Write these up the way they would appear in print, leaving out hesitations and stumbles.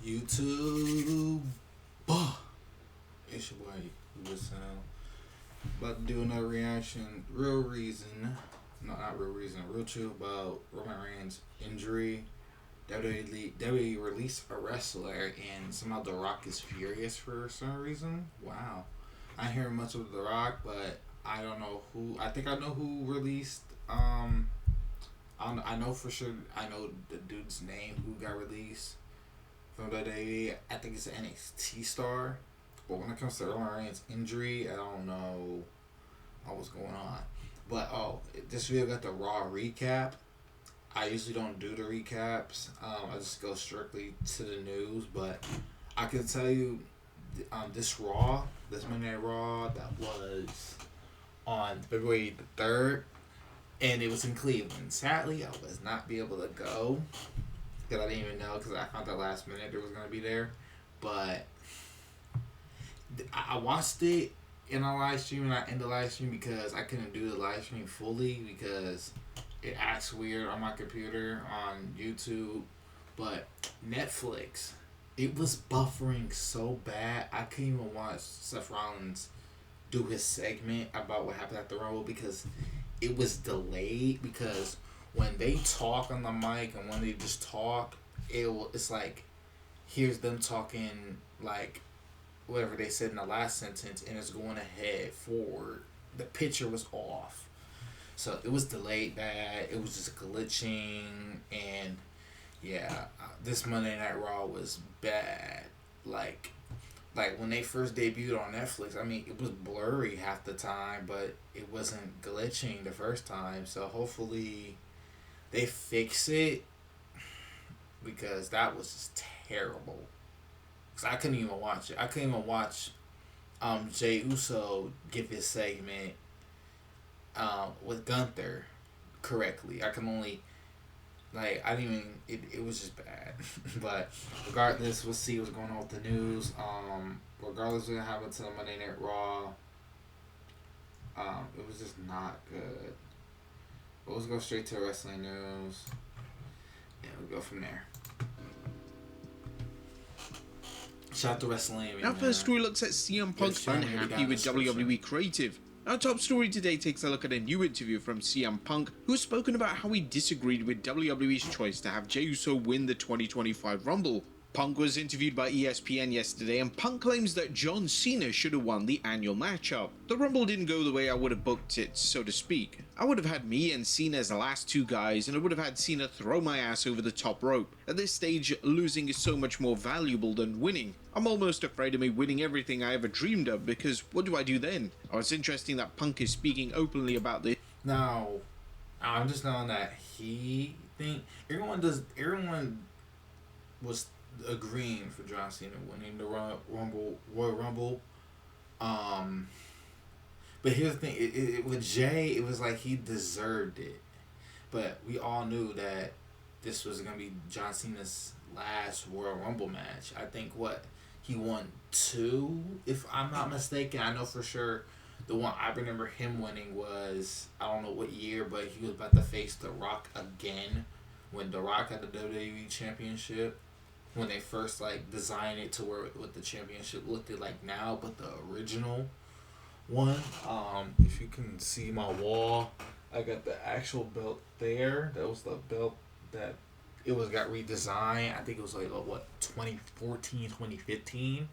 YouTube. It's your boy, Listen. About to do another reaction. Real reason. No, not real reason. Real chill about Roman Reigns' injury. WWE released a wrestler, and somehow The Rock is furious for some reason. Wow. I hear much of The Rock, but I don't know who. I think I know who released. I know for sure. I know the dude's name who got released from WWE. I think it's an NXT star. But when it comes to Roman Reigns' injury, I don't know what's going on. But this video got the Raw recap. I usually don't do the recaps. I just go strictly to the news. But I can tell you, this Monday Night Raw, that was on February the 3rd, and it was in Cleveland. Sadly, I was not be able to go because I didn't even know, because I found out last minute there was going to be there. But I watched it in a live stream, and I ended the live stream because I couldn't do the live stream fully because it acts weird on my computer on YouTube. But Netflix, it was buffering so bad I couldn't even watch Seth Rollins do his segment about what happened at the Rumble because it was delayed. Because when they talk on the mic and when they just talk, it's like, here's them talking like whatever they said in the last sentence, and it's going ahead forward. The picture was off, so it was delayed bad. It was just glitching, and yeah, this Monday Night Raw was bad. Like when they first debuted on Netflix, I mean, it was blurry half the time, but it wasn't glitching the first time. So hopefully they fix it, because that was just terrible. Cause I couldn't even watch it. I couldn't even watch Jey Uso give his segment with Gunther correctly. I can only, I didn't even, it was just bad. But regardless, we'll see what's going on with the news. Regardless of what happened to the Monday Night Raw, it was just not good. But let's go straight to wrestling news. Yeah, we'll go from there. Shout out to WrestleMania. Our first story looks at CM Punk unhappy with WWE Creative. Our top story today takes a look at a new interview from CM Punk, who's spoken about how he disagreed with WWE's choice to have Jey Uso win the 2025 Rumble. Punk was interviewed by ESPN yesterday, and Punk claims that John Cena should have won the annual matchup. The Rumble didn't go the way I would have booked it, so to speak. I would have had me and Cena as the last two guys, and I would have had Cena throw my ass over the top rope. At this stage, losing is so much more valuable than winning. I'm almost afraid of me winning everything I ever dreamed of, because what do I do then? Oh, it's interesting that Punk is speaking openly about this. Now, I'm just knowing that everyone was agreeing for John Cena winning the Royal Rumble. But here's the thing, with Jay, it was like he deserved it. But we all knew that this was going to be John Cena's last Royal Rumble match. I think he won 2, if I'm not mistaken. I know for sure the one I remember him winning was, I don't know what year, but he was about to face The Rock again when The Rock had the WWE Championship. When they first designed it to where what the championship looked like now, but the original one. If you can see my wall, I got the actual belt there. That was the belt that got redesigned. I think it was 2014, 2015.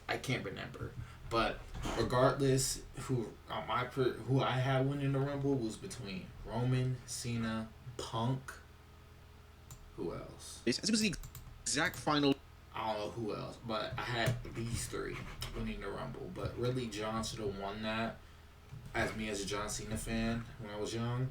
I can't remember, but regardless, who I had winning the Rumble was between Roman, Cena, Punk. Who else? It was the exact final. I don't know who else, but I had these 3 winning the Rumble. But really, John should have won that, as a John Cena fan when I was young.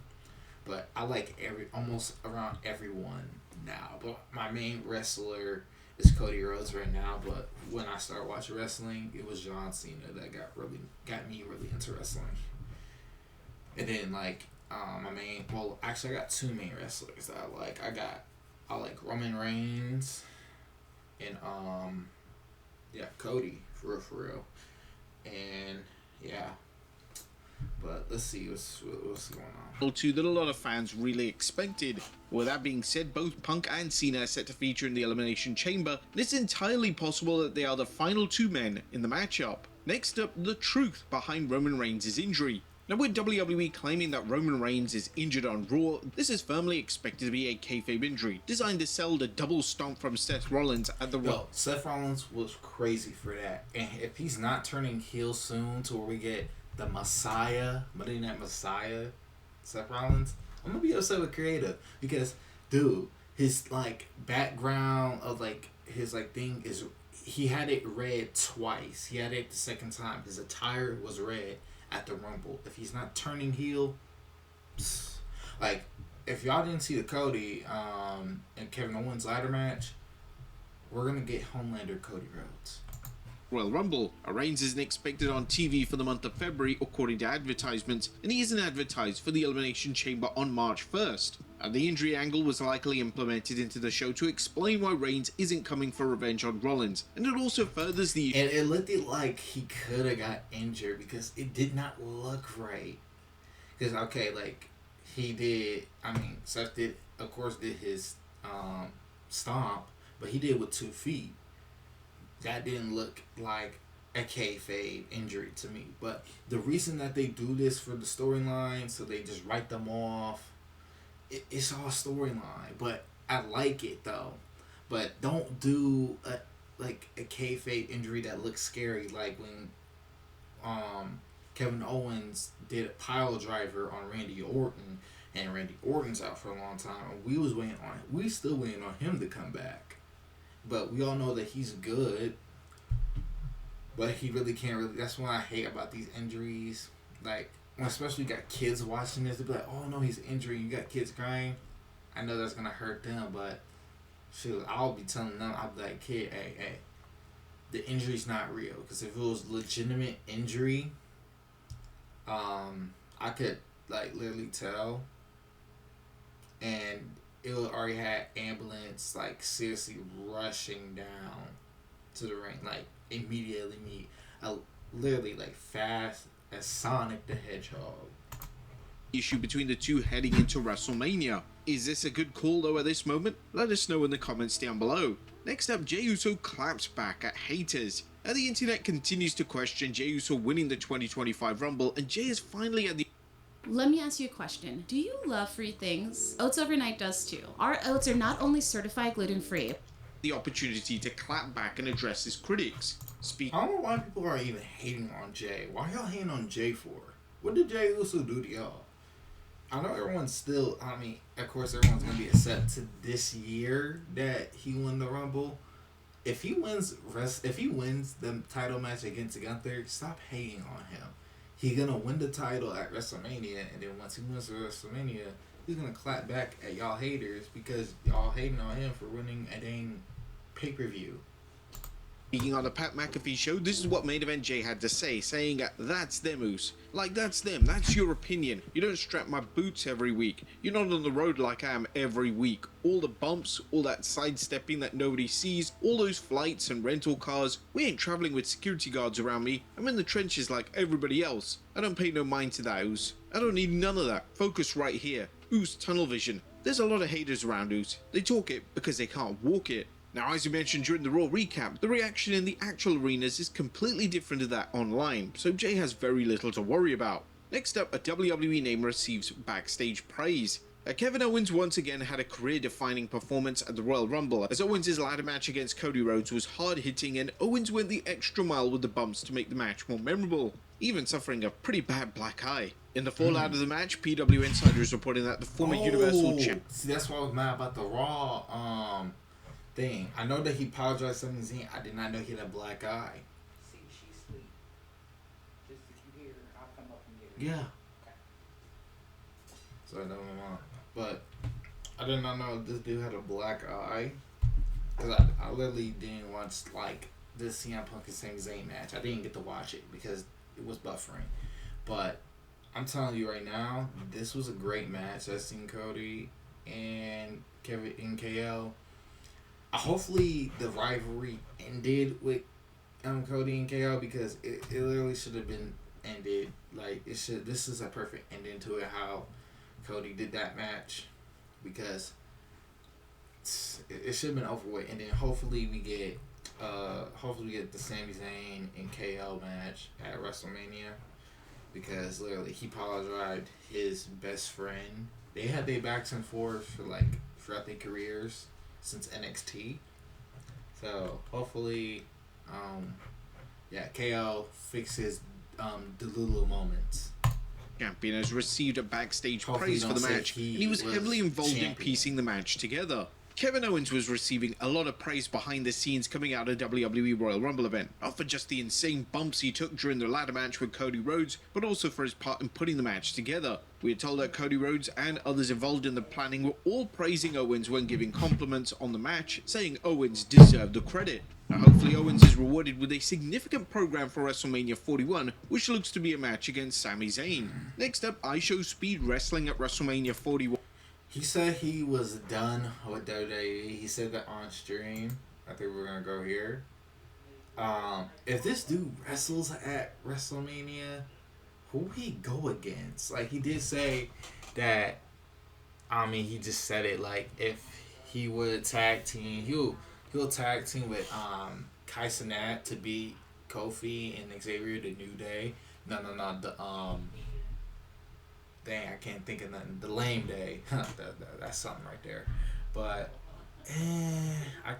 But I like almost around everyone now. But my main wrestler is Cody Rhodes right now. But when I started watching wrestling, it was John Cena that got me really into wrestling. And then my main, actually I got 2 main wrestlers that I like. I like Roman Reigns and Cody for real. And yeah, But let's see what's going on. Two that a lot of fans really expected. With that being said, both Punk and Cena are set to feature in the Elimination Chamber, and it's entirely possible that they are the final two men in the matchup. Next up, the truth behind Roman Reigns' injury. Now, with WWE claiming that Roman Reigns is injured on Raw, this is firmly expected to be a kayfabe injury, designed to sell the double stomp from Seth Rollins at the Raw. Seth Rollins was crazy for that, and if he's not turning heel soon to where we get the Messiah, Monday Night Messiah, Seth Rollins, I'm gonna be upset with creative because, dude, his like background of like his like thing is he had it red twice. He had it the second time. His attire was red at the Rumble. If he's not turning heel, like if y'all didn't see the Cody and Kevin Owens ladder match, we're gonna get Homelander Cody Rhodes. Royal Rumble. Reigns isn't expected on TV for the month of February according to advertisements, and he isn't advertised for the Elimination Chamber on March 1st. The injury angle was likely implemented into the show to explain why Reigns isn't coming for revenge on Rollins, and it also furthers the issue. And it looked like he could have got injured because it did not look right. Because, okay, like, he did, Seth did, of course, did his stomp, but he did with 2 feet. That didn't look like a kayfabe injury to me. But the reason that they do this for the storyline, so they just write them off, it's all storyline. But I like it, though. But don't do a kayfabe injury that looks scary, like when Kevin Owens did a pile driver on Randy Orton, and Randy Orton's out for a long time, and we still waiting on him to come back. But we all know that he's good, but he really can't. That's what I hate about these injuries. Like, when especially you got kids watching this, they'll be like, "Oh no, he's injured." You got kids crying. I know that's gonna hurt them, but shoot, I'll be telling them. I'll be like, "Kid, hey, the injury's not real." Because if it was legitimate injury, I could like literally tell, and it already had ambulance like seriously rushing down to the ring, like immediately. Literally like fast as Sonic the Hedgehog. Issue between the two heading into WrestleMania. Is this a good call though at this moment? Let us know in the comments down below. Next up, Jey Uso claps back at haters. And the internet continues to question Jey Uso winning the 2025 Rumble, and Jey is finally at the... Let me ask you a question. Do you love free things? Oats Overnight does too. Our oats are not only certified gluten-free, the opportunity to clap back and address his critics. I don't know why people are even hating on Jey. Why y'all hating on Jey for? What did Jey Uso do to y'all? I know everyone's still, of course everyone's going to be upset to this year that he won the Rumble. If he wins the title match against Gunther, stop hating on him. He's going to win the title at WrestleMania, and then once he wins the WrestleMania, he's going to clap back at y'all haters because y'all hating on him for winning a dang pay-per-view. Speaking on the Pat McAfee show, this is what Main Event Jey had to say, saying, "That's them, Oos. Like, that's them. That's your opinion. You don't strap my boots every week. You're not on the road like I am every week. All the bumps, all that sidestepping that nobody sees, all those flights and rental cars. We ain't traveling with security guards around me. I'm in the trenches like everybody else. I don't pay no mind to that, Oos. I don't need none of that. Focus right here. Oos, tunnel vision. There's a lot of haters around, Oos. They talk it because they can't walk it." Now, as you mentioned during the Raw recap, the reaction in the actual arenas is completely different to that online, so Jey has very little to worry about. Next up, a WWE name receives backstage praise. Kevin Owens once again had a career-defining performance at the Royal Rumble, as Owens' ladder match against Cody Rhodes was hard-hitting, and Owens went the extra mile with the bumps to make the match more memorable, even suffering a pretty bad black eye. In the fallout of the match, PW Insider is reporting that the former Universal Champion... See, that's why I was mad about the Raw, thing. I know that he apologized to Sami Zayn. I did not know he had a black eye. See, she's asleep. Just if you hear her, I'll come up and get her. Yeah. Okay. So I know my mom. But I did not know this dude had a black eye. Because I literally didn't watch, like, this CM Punk and Sami Zayn match. I didn't get to watch it because it was buffering. But I'm telling you right now, this was a great match. I've seen Cody and Kevin and KL. Hopefully the rivalry ended with Cody and KO because it literally should have been ended. Like it should. This is a perfect ending to it. How Cody did that match, because it should have been over with. And then hopefully we get the Sami Zayn and KO match at WrestleMania, because literally he power-drived his best friend. They had their backs and forth for like throughout their careers since NXT. So hopefully, KO fixes the little moments. Champion has received a backstage Hopefully praise for the match, and he was heavily involved in piecing the match together. Kevin Owens was receiving a lot of praise behind the scenes coming out of WWE Royal Rumble event, not for just the insane bumps he took during the ladder match with Cody Rhodes, but also for his part in putting the match together. We are told that Cody Rhodes and others involved in the planning were all praising Owens when giving compliments on the match, saying Owens deserved the credit. Now hopefully Owens is rewarded with a significant program for WrestleMania 41, which looks to be a match against Sami Zayn. Next up, IShowSpeed Wrestling at WrestleMania 41. He said he was done with WWE. He said that on stream. I think we're gonna go here. If this dude wrestles at WrestleMania, who would he go against? Like, he did say that. I mean, he just said it like if he would tag team, he'll tag team with Kai Cenat to beat Kofi and Xavier the New Day. No, dang, I can't think of nothing. The Lame Day. That's something right there. But I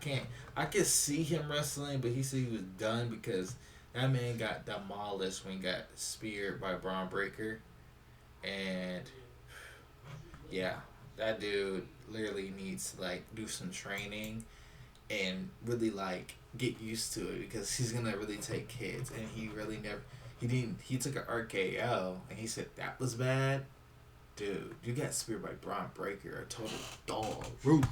can see him wrestling, but he said he was done because that man got demolished when he got speared by Braun Breaker. And yeah, that dude literally needs to like do some training and really like get used to it, because he's gonna really take hits, and he really never he took an RKO and he said that was bad. Dude, you got speared by Braun Breaker, a total dog. Roof.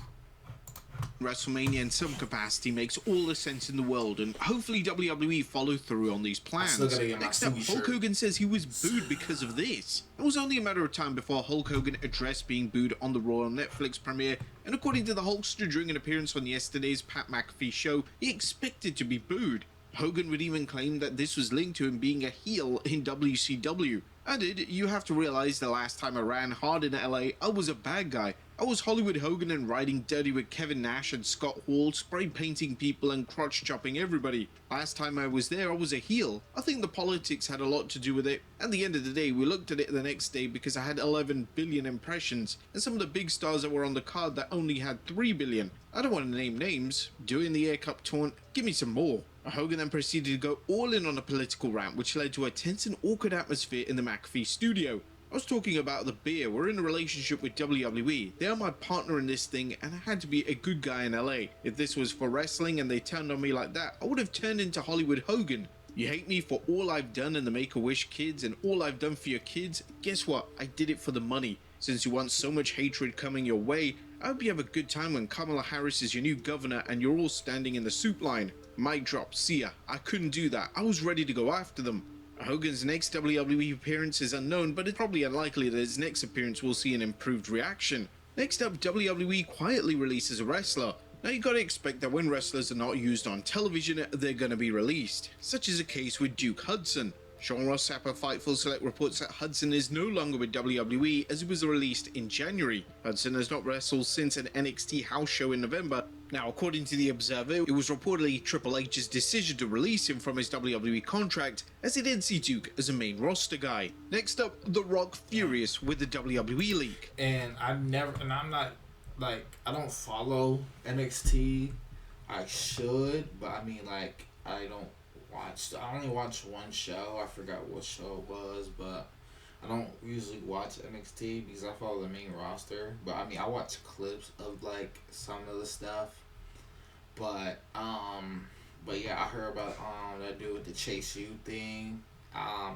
WrestleMania in some capacity makes all the sense in the world, and hopefully WWE follow through on these plans. Next up, Hulk Hogan says he was booed because of this. It was only a matter of time before Hulk Hogan addressed being booed on the Raw Netflix premiere, and according to the Hulkster during an appearance on yesterday's Pat McAfee show, he expected to be booed. Hogan would even claim that this was linked to him being a heel in WCW. Added, you have to realize the last time I ran hard in LA, I was a bad guy. I was Hollywood Hogan and riding dirty with Kevin Nash and Scott Hall, spray painting people and crotch chopping everybody. Last time I was there, I was a heel. I think the politics had a lot to do with it. At the end of the day, we looked at it the next day because I had 11 billion impressions, and some of the big stars that were on the card that only had 3 billion. I don't want to name names. Doing the Air Cup taunt, give me some more. Hogan then proceeded to go all in on a political rant, which led to a tense and awkward atmosphere in the McAfee studio. I was talking about the beer. We're in a relationship with WWE. They are my partner in this thing, and I had to be a good guy in LA. If this was for wrestling and they turned on me like that, I would have turned into Hollywood Hogan. You hate me for all I've done in the Make-A-Wish kids and all I've done for your kids? Guess what? I did it for the money. Since you want so much hatred coming your way, I hope you have a good time when Kamala Harris is your new governor and you're all standing in the soup line. Mic drop, see ya. I couldn't do that. I was ready to go after them. Hogan's next WWE appearance is unknown, but it's probably unlikely that his next appearance will see an improved reaction. Next up, WWE quietly releases a wrestler. Now you gotta expect that when wrestlers are not used on television, they're gonna be released. Such is the case with Duke Hudson. Sean Ross Sapp of Fightful Select reports that Hudson is no longer with WWE as he was released in January. Hudson has not wrestled since an NXT house show in November. Now, according to The Observer, it was reportedly Triple H's decision to release him from his WWE contract, as he didn't see Duke as a main roster guy. Next up, The Rock furious with the WWE leak. And I'm not, like, I don't follow NXT. I should, but I mean, like, I only watched one show. I forgot what show it was, but I don't usually watch NXT because I follow the main roster. But I mean, I watch clips of like some of the stuff. But yeah, I heard about that dude with the Chase U thing. I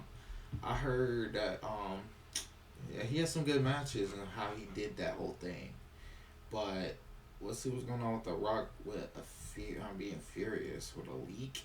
heard that yeah, he had some good matches and how he did that whole thing. But let's see what's going on with The Rock with being furious with a leak.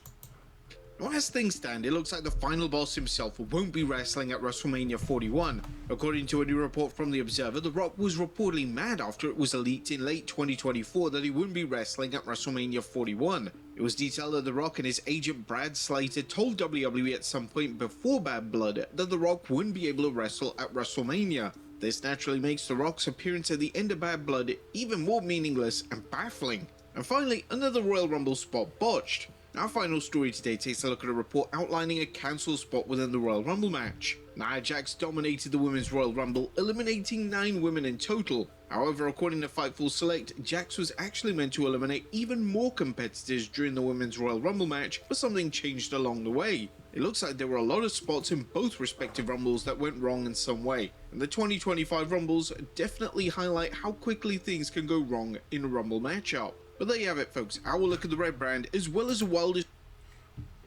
Now, as things stand, it looks like the final boss himself won't be wrestling at WrestleMania 41. According to a new report from The Observer, The Rock was reportedly mad after it was leaked in late 2024 that he wouldn't be wrestling at WrestleMania 41. It was detailed that The Rock and his agent Brad Slater told WWE at some point before Bad Blood that The Rock wouldn't be able to wrestle at WrestleMania. This naturally makes The Rock's appearance at the end of Bad Blood even more meaningless and baffling. And finally, another Royal Rumble spot botched. Our final story today takes a look at a report outlining a cancelled spot within the Royal Rumble match. Nia Jax dominated the Women's Royal Rumble, eliminating 9 women in total. However, according to Fightful Select, Jax was actually meant to eliminate even more competitors during the Women's Royal Rumble match, but something changed along the way. It looks like there were a lot of spots in both respective Rumbles that went wrong in some way, and the 2025 Rumbles definitely highlight how quickly things can go wrong in a Rumble matchup. But there you have it, folks, our look at the red brand as well as the wildest.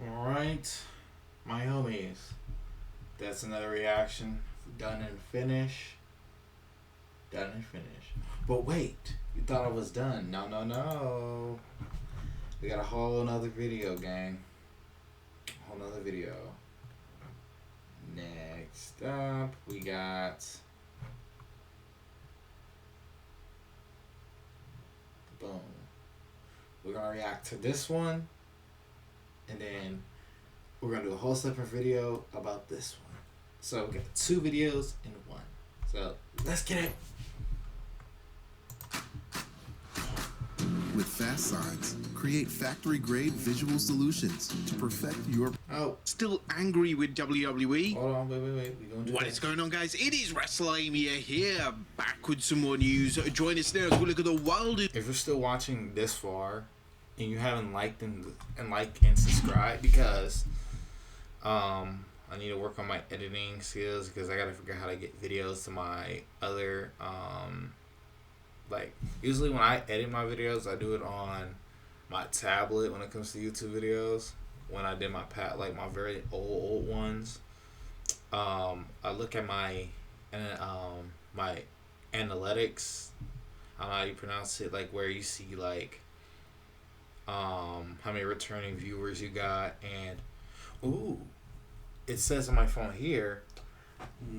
Alright, my homies, that's another reaction. Done and finish. Done and finish. But wait, you thought I was done. No. We got a whole nother video, gang. Whole nother video. Next up, we got boom. We're gonna react to this one, and then we're gonna do a whole separate video about this one. So we got 2 videos in one. So let's get it. With Fast Signs, create factory-grade visual solutions to perfect your... Oh, Still angry with WWE? hold on, wait. We gonna do What this. is going on, guys? It is WrestleMania here, back with some more news. Join us now as we look at the wildest. If you're still watching this far and you haven't liked and subscribed, because I need to work on my editing skills, because I gotta figure out how to get videos to my other like, usually when I edit my videos, I do it on my tablet when it comes to YouTube videos. When I did my my very old ones, I look at my my analytics. I don't know how you pronounce it, like where you see like how many returning viewers you got, and it says on my phone here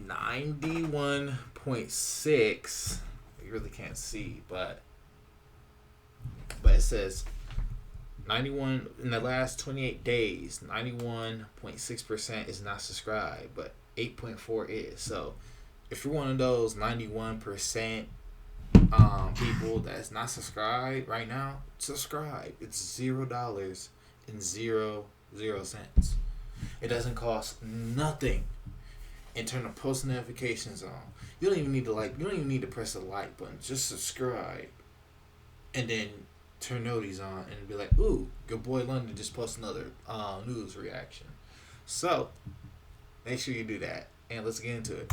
91.6. You really can't see, but it says 91 in the last 28 days. 91.6% is not subscribed, but 8.4 is. So if you're one of those 91% people that's not subscribed right now, subscribe. It's $0 and 0 cents. It doesn't cost nothing. And turn the post notifications on. You don't even need to like. You don't even need to press the like button. Just subscribe, and then turn noties on, and be like, "Ooh, your boy London just posted another news reaction." So make sure you do that, and let's get into it.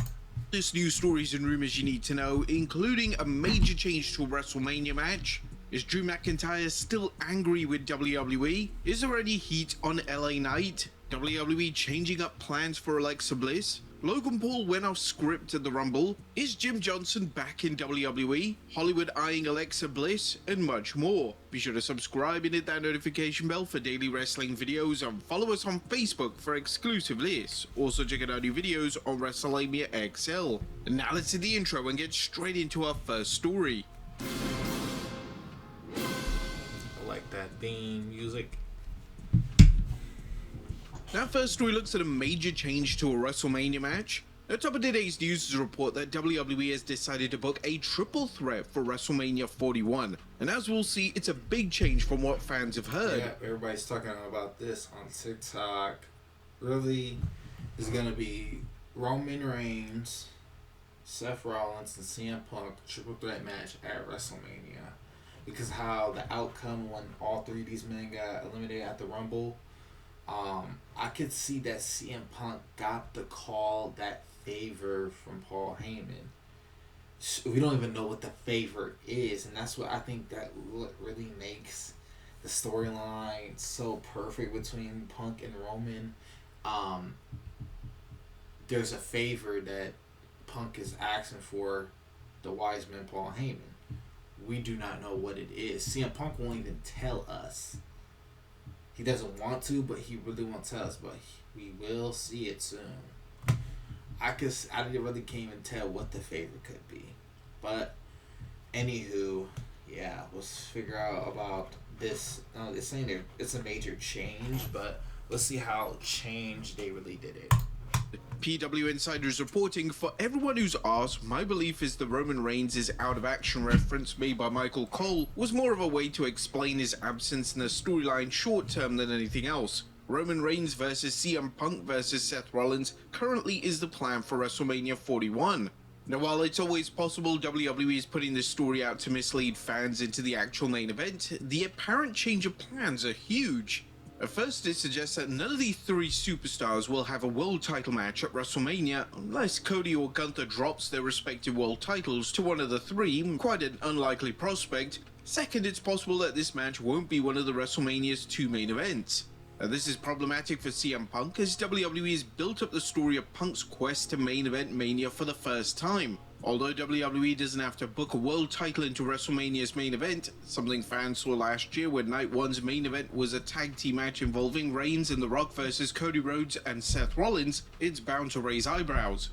This news stories and rumors you need to know, including a major change to a WrestleMania match. Is Drew McIntyre still angry with WWE? Is there any heat on LA Knight? WWE changing up plans for Alexa Bliss? Logan Paul went off script at the Rumble. Is Jim Johnson back in WWE? Hollywood eyeing Alexa Bliss, and much more. Be sure to subscribe and hit that notification bell for daily wrestling videos, and follow us on Facebook for exclusive lists. Also check out our new videos on WrestleMania XL. And now let's hit the intro and get straight into our first story. I like that theme music. Now, first story looks at a major change to a WrestleMania match. At top of today's news is a report that WWE has decided to book a triple threat for WrestleMania 41. And as we'll see, it's a big change from what fans have heard. Yeah, everybody's talking about this on TikTok. Really, is gonna be Roman Reigns, Seth Rollins, and CM Punk triple threat match at WrestleMania. Because how the outcome when all 3 of these men got eliminated at the Rumble. I could see that CM Punk got the call, that favor from Paul Heyman. We don't even know what the favor is, and that's what I think that what really makes the storyline so perfect between Punk and Roman. There's a favor that Punk is asking for the wise man Paul Heyman. We do not know what it is. CM Punk won't even tell us. he doesn't want to, but he really wants to tell us. But we will see it soon. I really can't even tell what the favorite could be. But anywho, yeah, let's figure out about this. They're saying it's a major change, but let's see how changed they really did it. PW Insider's reporting, for everyone who's asked, my belief is the Roman Reigns' out of action reference made by Michael Cole was more of a way to explain his absence in the storyline short term than anything else. Roman Reigns versus CM Punk versus Seth Rollins currently is the plan for WrestleMania 41. Now, while it's always possible WWE is putting this story out to mislead fans into the actual main event, the apparent change of plans are huge. At first, it suggests that none of the three superstars will have a world title match at WrestleMania unless Cody or Gunther drops their respective world titles to one of the three, quite an unlikely prospect. Second, it's possible that this match won't be one of the WrestleMania's two main events. This is problematic for CM Punk as WWE has built up the story of Punk's quest to main event Mania for the first time. Although WWE doesn't have to book a world title into WrestleMania's main event, something fans saw last year when Night 1's main event was a tag team match involving Reigns and The Rock versus Cody Rhodes and Seth Rollins, it's bound to raise eyebrows.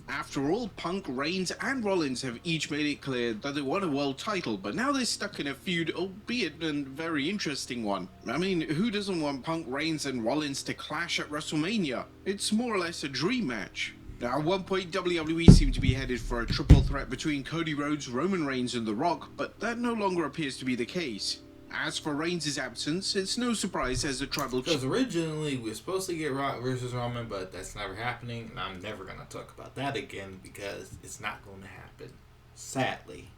After all, Punk, Reigns and Rollins have each made it clear that they want a world title, but now they're stuck in a feud, albeit a very interesting one. I mean, who doesn't want Punk, Reigns and Rollins to clash at WrestleMania? It's more or less a dream match. Now, at one point, WWE seemed to be headed for a triple threat between Cody Rhodes, Roman Reigns and The Rock, but that no longer appears to be the case. As for Reigns' absence, it's no surprise as the tribal... Because originally we were supposed to get Rock versus Roman, but that's never happening, and I'm never going to talk about that again because it's not going to happen. Sadly.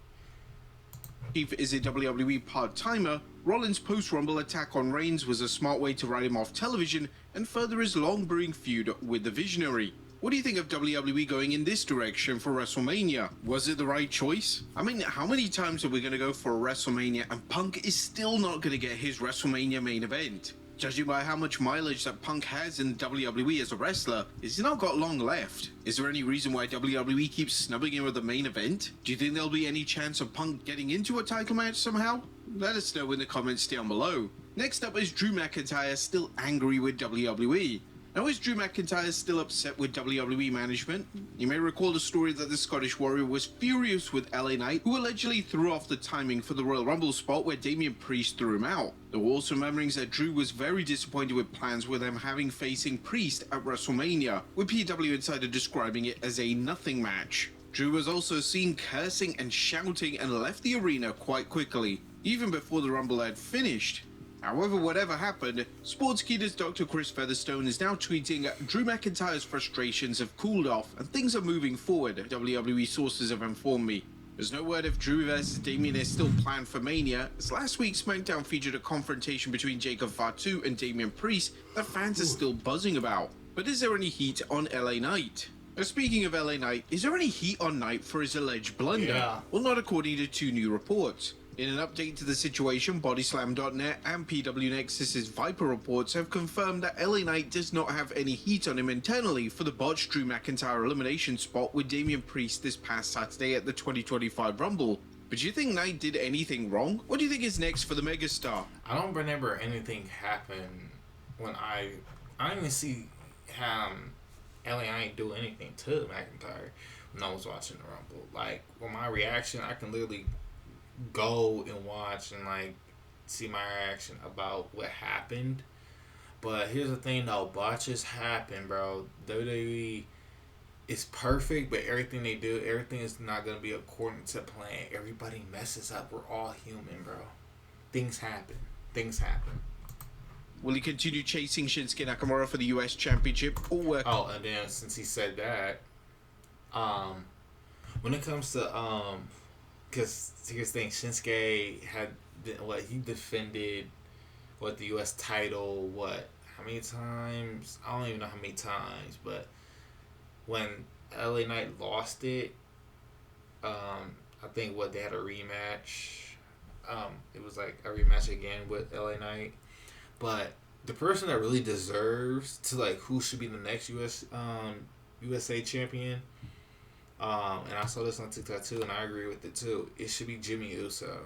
Chief is a WWE part-timer, Rollins' post-Rumble attack on Reigns was a smart way to write him off television and further his long-brewing feud with the Visionary. What do you think of WWE going in this direction for WrestleMania? Was it the right choice? I mean, how many times are we going to go for a WrestleMania and Punk is still not going to get his WrestleMania main event? Judging by how much mileage that Punk has in WWE as a wrestler, he's not got long left. Is there any reason why WWE keeps snubbing him with the main event? Do you think there'll be any chance of Punk getting into a title match somehow? Let us know in the comments down below. Next up is Drew McIntyre still angry with WWE. Now, is Drew McIntyre still upset with WWE management? You may recall the story that the Scottish Warrior was furious with LA Knight, who allegedly threw off the timing for the Royal Rumble spot where Damian Priest threw him out. There were also murmurings that Drew was very disappointed with plans with them having facing Priest at WrestleMania, with PW Insider describing it as a nothing match. Drew was also seen cursing and shouting and left the arena quite quickly, even before the Rumble had finished. However, whatever happened, Sportskeeter's Dr. Chris Featherstone is now tweeting, Drew McIntyre's frustrations have cooled off and things are moving forward, WWE sources have informed me. There's no word if Drew vs Damian is still planned for Mania, as last week's SmackDown featured a confrontation between Jacob Fatu and Damian Priest that fans are still buzzing about. But is there any heat on LA Knight? Now, speaking of LA Knight, is there any heat on Knight for his alleged blunder? Yeah. Well, not according to two new reports. In an update to the situation, Bodyslam.net and PW Nexus's Viper reports have confirmed that LA Knight does not have any heat on him internally for the botched Drew McIntyre elimination spot with Damian Priest this past Saturday at the 2025 Rumble. But do you think Knight did anything wrong? What do you think is next for the megastar? I don't remember anything happen when I didn't even see LA Knight do anything to McIntyre when I was watching the Rumble. Like, with my reaction, I can literally go and watch and like see my reaction about what happened. But here's the thing though, botches happen, bro. WWE is perfect, but everything they do, everything is not gonna be according to plan. Everybody messes up. We're all human, bro. Things happen. Will he continue chasing Shinsuke Nakamura for the US Championship or work? Oh, and then since he said that, when it comes to because here's the thing, Shinsuke he defended the U.S. title, how many times? I don't even know how many times, but when LA Knight lost it, I think they had a rematch. It was like a rematch again with LA Knight, but the person that really deserves to who should be the next USA champion. And I saw this on TikTok too, and I agree with it too. It should be Jimmy Uso,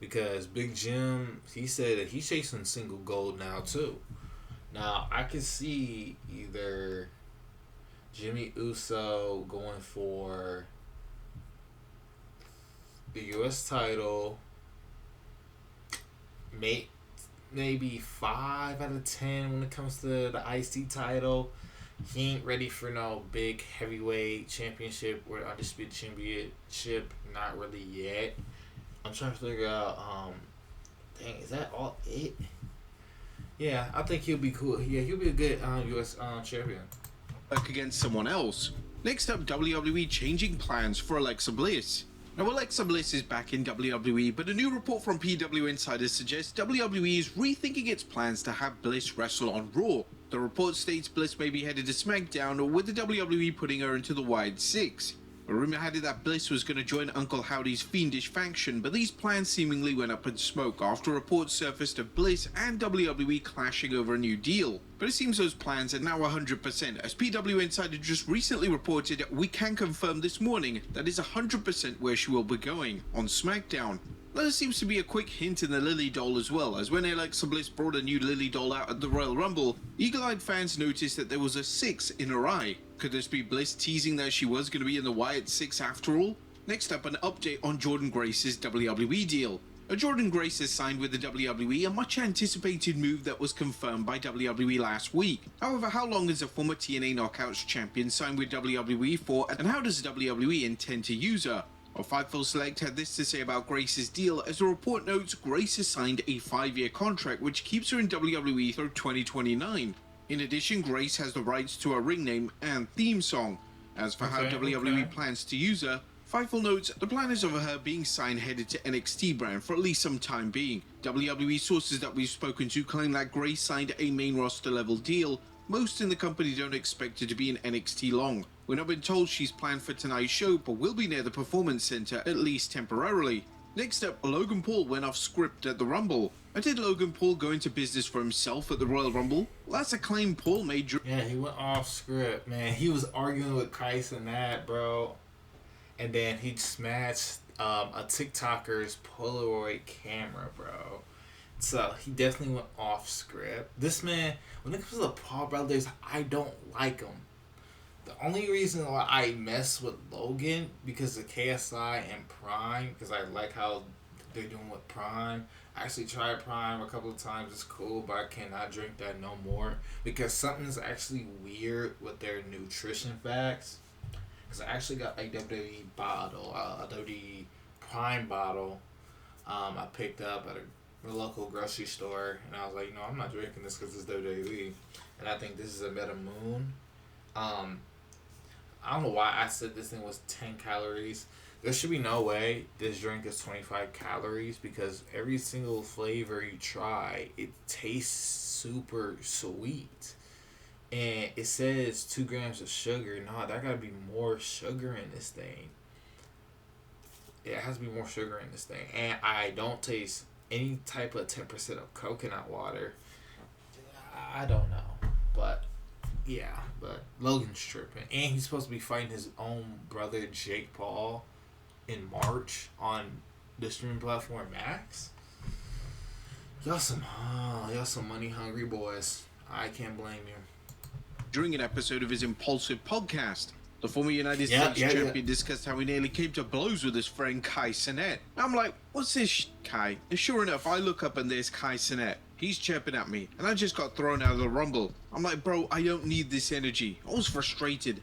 because Big Jim, he said that he's chasing single gold now too. Now I could see either Jimmy Uso going for the U.S. title, maybe 5 out of 10 when it comes to the IC title. He ain't ready for no big heavyweight championship or undisputed championship. Not really yet. I'm trying to figure out. Dang, is that all it? Yeah, I think he'll be cool. Yeah, he'll be a good U.S. Champion. Work against someone else. Next up, WWE changing plans for Alexa Bliss. Now, Alexa Bliss is back in WWE, but a new report from PW Insider suggests WWE is rethinking its plans to have Bliss wrestle on Raw. The report states Bliss may be headed to SmackDown, with the WWE putting her into the Wyatt Six. A rumor had it that Bliss was going to join Uncle Howdy's fiendish faction, but these plans seemingly went up in smoke after reports surfaced of Bliss and WWE clashing over a new deal. But it seems those plans are now 100%, as PW Insider just recently reported we can confirm this morning that is 100% where she will be going, on SmackDown. There seems to be a quick hint in the Lily doll as well, as when Alexa Bliss brought a new Lily doll out at the Royal Rumble, eagle-eyed fans noticed that there was a 6 in her eye. Could this be Bliss teasing that she was going to be in the Wyatt Six after all? Next up, an update on Jordynne Grace's WWE deal. Jordynne Grace has signed with the WWE, a much anticipated move that was confirmed by WWE last week. However, how long is a former TNA Knockouts champion signed with WWE for, and how does WWE intend to use her? Well, Fightful Select had this to say about Grace's deal, as the report notes Grace has signed a 5-year contract which keeps her in WWE through 2029. In addition, Grace has the rights to her ring name and theme song. As for how WWE plans to use her, Fightful notes the plan is of her being signed headed to NXT brand for at least some time being. WWE sources that we've spoken to claim that Grace signed a main roster level deal. Most in the company don't expect her to be in NXT long. We're not been told she's planned for tonight's show, but will be near the Performance Center at least temporarily. Next up, Logan Paul went off script at the Rumble. Did Logan Paul go into business for himself at the Royal Rumble? Well, that's a claim Paul made. Yeah, he went off script, man. He was arguing with Kais and that, bro. And then he smashed a TikToker's Polaroid camera, bro. So he definitely went off script. This man, when it comes to the Paul brothers, I don't like him. The only reason why I mess with Logan because of KSI and Prime, because I like how they're doing with Prime. I actually tried Prime a couple of times. It's cool, but I cannot drink that no more because something's actually weird with their nutrition facts. Because I actually got a WWE bottle, a WWE Prime bottle. I picked up at a local grocery store, and I was like, I'm not drinking this because it's WWE, and I think this is a Meta Moon. I don't know why I said this thing was 10 calories. There should be no way this drink is 25 calories because every single flavor you try, it tastes super sweet. And it says 2 grams of sugar. No, there gotta be more sugar in this thing. It has to be more sugar in this thing. And I don't taste any type of 10% of coconut water. I don't know. But yeah, but Logan's tripping. And he's supposed to be fighting his own brother, Jake Paul, in March on the streaming platform Max. Y'all some money hungry boys. I can't blame you. During an episode of his Impulsive podcast, the former United States champion discussed how he nearly came to blows with his friend Kai Cenat. I'm like, what's this Kai? And sure enough, I look up and there's Kai Cenat. He's chirping at me, and I just got thrown out of the Rumble. I'm like, bro, I don't need this energy. I was frustrated.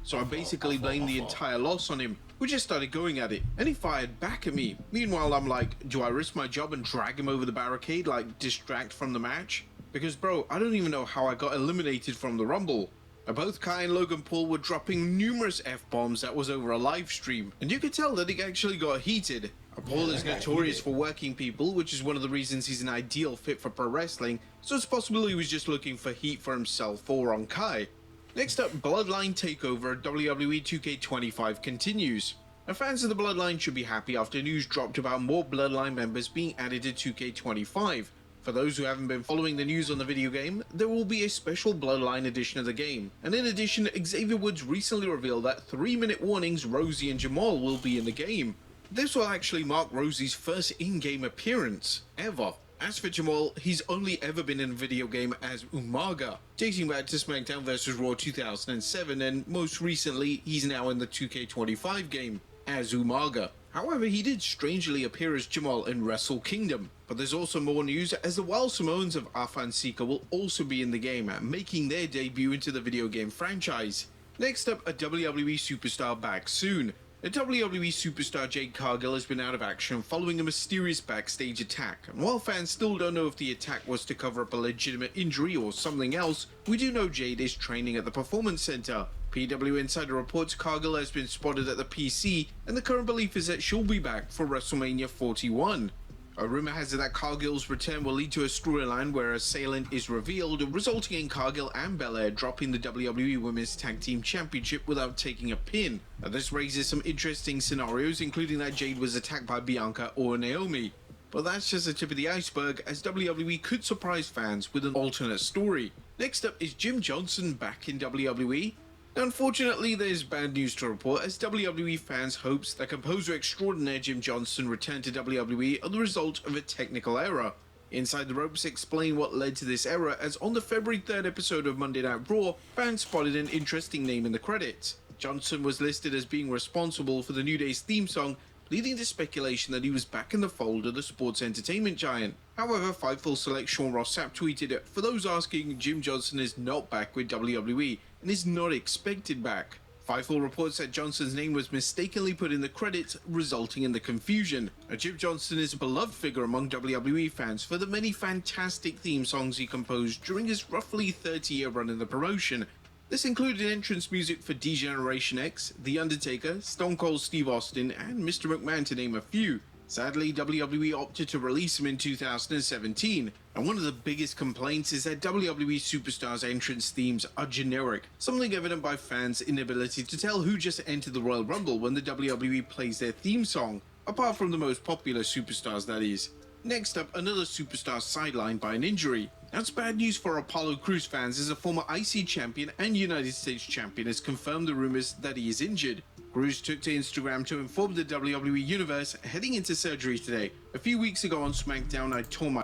So I basically blamed the entire loss on him. We just started going at it, and he fired back at me. Meanwhile, I'm like, do I risk my job and drag him over the barricade, like distract from the match? Because, bro, I don't even know how I got eliminated from the Rumble. Both Kai and Logan Paul were dropping numerous F-bombs that was over a live stream, and you could tell that it actually got heated. Paul is notorious for working people, which is one of the reasons he's an ideal fit for pro wrestling, so it's possible he was just looking for heat for himself or on Kai. Next up, Bloodline Takeover at WWE 2K25 continues. Now, fans of the Bloodline should be happy after news dropped about more Bloodline members being added to 2K25. For those who haven't been following the news on the video game, there will be a special Bloodline edition of the game. And in addition, Xavier Woods recently revealed that 3-minute warnings Rosie and Jamal will be in the game. This will actually mark Rosie's first in-game appearance ever. As for Jamal, he's only ever been in a video game as Umaga, dating back to SmackDown vs. Raw 2007, and most recently, he's now in the 2K25 game as Umaga. However, he did strangely appear as Jamal in Wrestle Kingdom. But there's also more news, as the Wild Samoans of Afan Sika will also be in the game, making their debut into the video game franchise. Next up, a WWE superstar back soon. The WWE superstar Jade Cargill has been out of action following a mysterious backstage attack, and while fans still don't know if the attack was to cover up a legitimate injury or something else, we do know Jade is training at the Performance Center. PW Insider reports Cargill has been spotted at the PC, and the current belief is that she'll be back for WrestleMania 41. A rumor has it that Cargill's return will lead to a storyline where assailant is revealed, resulting in Cargill and Belair dropping the WWE Women's Tag Team Championship without taking a pin. Now, this raises some interesting scenarios, including that Jade was attacked by Bianca or Naomi. But that's just the tip of the iceberg, as WWE could surprise fans with an alternate story. Next up is Jim Johnson back in WWE. Unfortunately, there's bad news to report, as WWE fans hopes that composer extraordinaire Jim Johnson returned to WWE are the result of a technical error. Inside the Ropes explain what led to this error, as on the February 3rd episode of Monday Night Raw, fans spotted an interesting name in the credits. Johnson was listed as being responsible for the New Day's theme song, leading to speculation that he was back in the fold of the sports entertainment giant. However, Fightful select Sean Ross Sapp tweeted, "For those asking, Jim Johnson is not back with WWE and is not expected back." Fightful reports that Johnson's name was mistakenly put in the credits, resulting in the confusion. Jim Johnson is a beloved figure among WWE fans for the many fantastic theme songs he composed during his roughly 30-year run in the promotion. This included entrance music for D-Generation X, The Undertaker, Stone Cold Steve Austin, and Mr. McMahon, to name a few. Sadly, WWE opted to release him in 2017, and one of the biggest complaints is that WWE superstars' entrance themes are generic, something evident by fans' inability to tell who just entered the Royal Rumble when the WWE plays their theme song, apart from the most popular superstars, that is. Next up, another superstar sidelined by an injury. That's bad news for Apollo Crews fans, as a former IC champion and United States champion has confirmed the rumors that he is injured. Crews took to Instagram to inform the WWE Universe heading into surgery today. A few weeks ago on SmackDown, I tore my...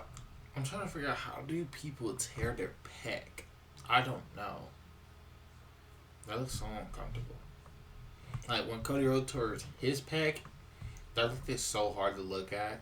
I'm trying to figure out, how do people tear their pec? I don't know. That looks so uncomfortable. Like when Cody Rhodes tore his pec, that looked so hard to look at.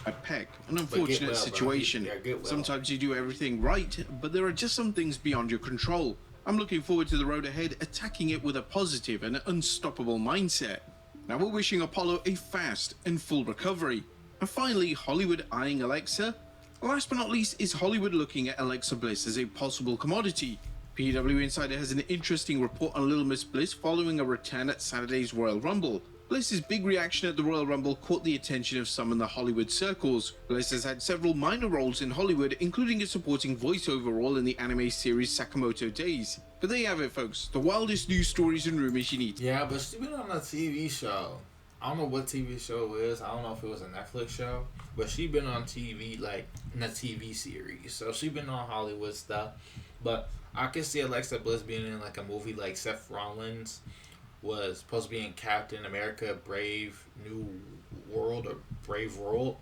A pec. An unfortunate situation. Sometimes you do everything right, but there are just some things beyond your control. I'm looking forward to the road ahead, attacking it with a positive and unstoppable mindset. Now we're wishing Apollo a fast and full recovery. And finally, Hollywood eyeing Alexa. Last but not least is Hollywood looking at Alexa Bliss as a possible commodity. PW Insider has an interesting report on Little Miss Bliss following a return at Saturday's Royal Rumble. Bliss's big reaction at the Royal Rumble caught the attention of some in the Hollywood circles. Bliss has had several minor roles in Hollywood, including a supporting voiceover role in the anime series Sakamoto Days. But there you have it, folks, the wildest news stories and rumors you need. Yeah, but she's been on a TV show. I don't know what TV show it is. I don't know if it was a Netflix show, but she's been on TV, like in a TV series. So she's been on Hollywood stuff. But I could see Alexa Bliss being in like a movie like Seth Rollins was supposed to be in Captain America Brave New World or Brave World.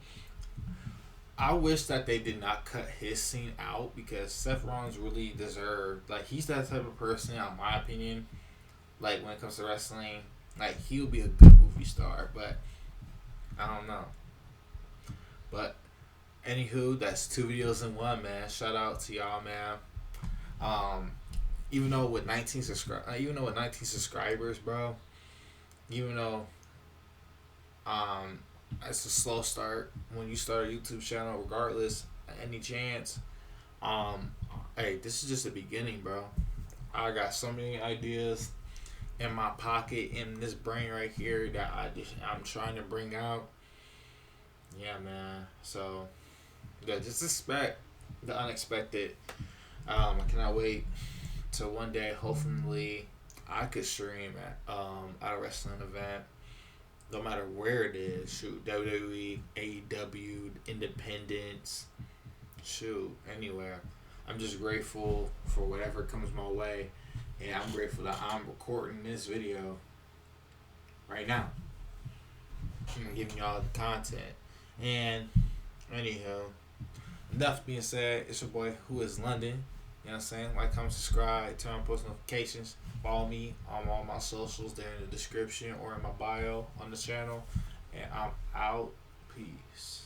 I wish that they did not cut his scene out, because Seth Rollins really deserved, like, he's that type of person, in my opinion, like, when it comes to wrestling, like, he would be a good movie star, but I don't know. But anywho, that's 2 videos in 1, man. Shout out to y'all, man. Even though with 19 subscribers, bro, even though it's a slow start when you start a YouTube channel, regardless, any chance, hey, this is just the beginning, bro. I got so many ideas in my pocket, in this brain right here, that I'm trying to bring out. Yeah, man. So yeah, just expect the unexpected. I cannot wait till one day, hopefully, I could stream at a wrestling event, no matter where it is. Shoot, WWE, AEW, Independence, shoot, anywhere. I'm just grateful for whatever comes my way, and I'm grateful that I'm recording this video right now. giving y'all the content. And anywho, enough being said, it's your boy Who Is London. You know what I'm saying? Like, comment, subscribe, turn on post notifications. Follow me on all my socials. They're in the description or in my bio on the channel. And I'm out. Peace.